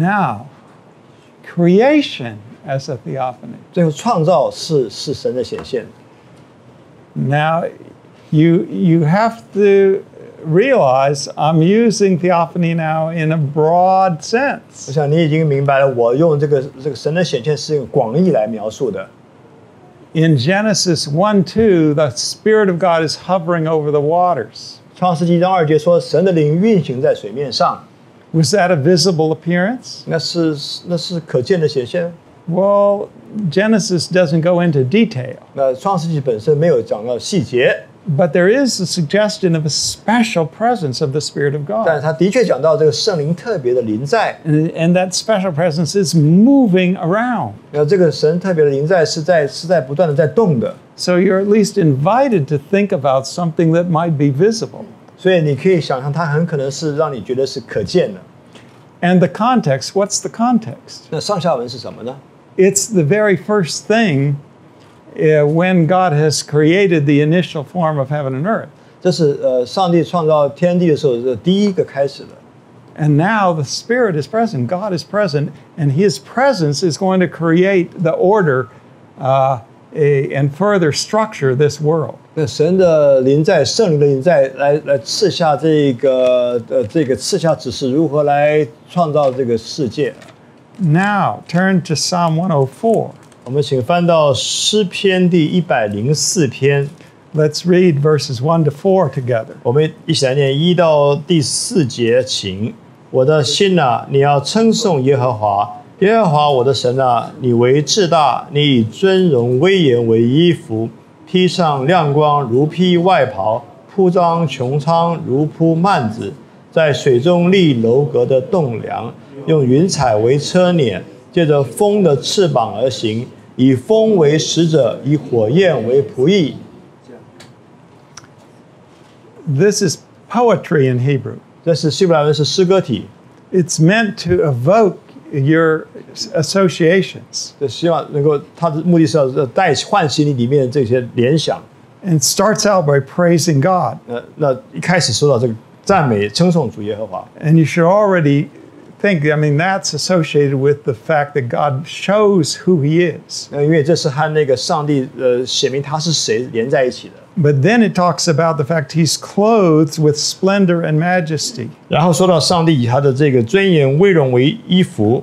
Now, creation as a theophany. 最后创造是神的显现。 Now, you have to realize I'm using theophany now in a broad 我 sense. 想你已经明白了，我用这个神的显现是用广义来描述的。 In Genesis 1:2, the Spirit of God is hovering over the waters. 创世纪1章2节说，神的灵运行在水面上， Was that a visible appearance? 那是可见的显现。 Well, Genesis doesn't go into detail, 那创世纪本身没有讲到细节， but there is a suggestion of a special presence of the Spirit of 但 God. 他的确讲到这个圣灵特别的临在。 And that special presence is moving around. 那这个神特别的临在是在不断的在动的， So you're at least invited to think about something that might be visible. 所以你可以想象，它很可能是让你觉得是可见的。 And the context, what's the context? 那上下文是什么呢？ It's the very first thing when God has created the initial form of heaven and earth. 这是上帝创造天地的时候的第一个开始的。 And now the Spirit is present, God is present, and His presence is going to create the order and further structure this world. 那神的临在，圣灵的临在，来赐下这个赐下指示，如何来创造这个世界。 Now turn to Psalm 104. 我们请翻到诗篇第104篇， Let's read verses 1 to 4 together. 我们一起来念1到第4节，请。我的心哪，你要称颂耶和华，耶和华我的神啊，你为至大，你以尊荣威严为衣服，披上亮光如披外袍，铺张穹苍如铺幔子，在水中立楼阁的栋梁，用云彩为车辇，借着风的翅膀而行，以风为使者，以火焰为仆役。 This is poetry in Hebrew. 这是希伯来文，是诗歌体。 It's meant to evoke your associations. 就希望能够，它的目的是要唤醒你里面的这些联想。 And it starts out by praising God. 那一开始说到这个赞美、称颂主耶和华， And you should already think, that's associated with the fact that God shows who He is. 因为这是和那个上帝显明他是谁连在一起的。 But then it talks about the fact He's clothed with splendor and majesty. 然后说到上帝以他的这个尊严、威荣为衣服，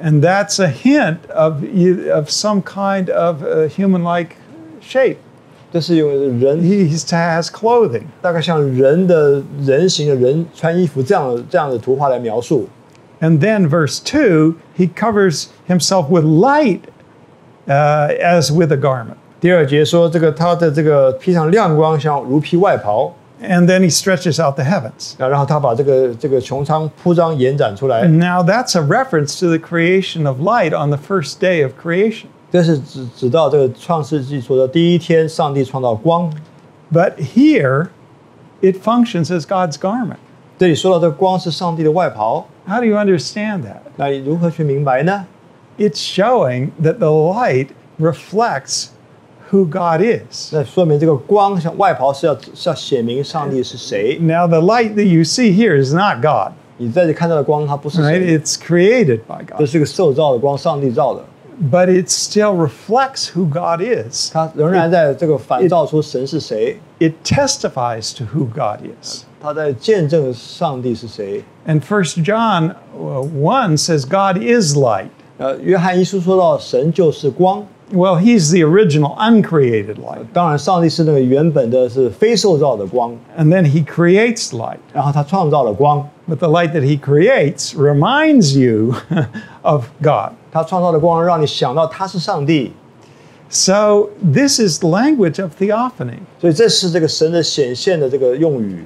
And that's a hint of some kind of human-like shape. 这是用人 He has clothing. 大概像人形的人穿衣服这样的图画来描述。 And then verse 2, He covers Himself with light as with a garment. 第2节说他的这个披上亮光，像如披外袍。 And then He stretches out the heavens. 然后他把这个穹苍铺张延展出来。 And now that's a reference to the creation of light on the first day of creation. 这是指到这个创世纪说的第一天，上帝创造光。 But here, it functions as God's garment. 这里说到这个光是上帝的外袍， How do you understand that? 那你如何去明白呢？ It's showing that the light reflects who God is. 那说明这个光像外袍是要显明上帝是谁。 Now, the light that you see here is not God, 你在这看到的光，它不是 right? 谁， It's created by 这 God. 是个受造的光，上帝造的。 But it still reflects who God is. 它仍然在这个反照出神是谁， It testifies to who God is. 它在见证上帝是谁。 And 1 John 1 says God is light. 约翰一书说到神就是光。 Well, He's the original uncreated light. 当然，上帝是那个原本的是非受造的光， And then He creates light. 然后他创造了光。 But the light that He creates reminds you of God. 他创造的光让你想到他是上帝， So this is language of theophany. 所以这是这个神的显现的这个用语。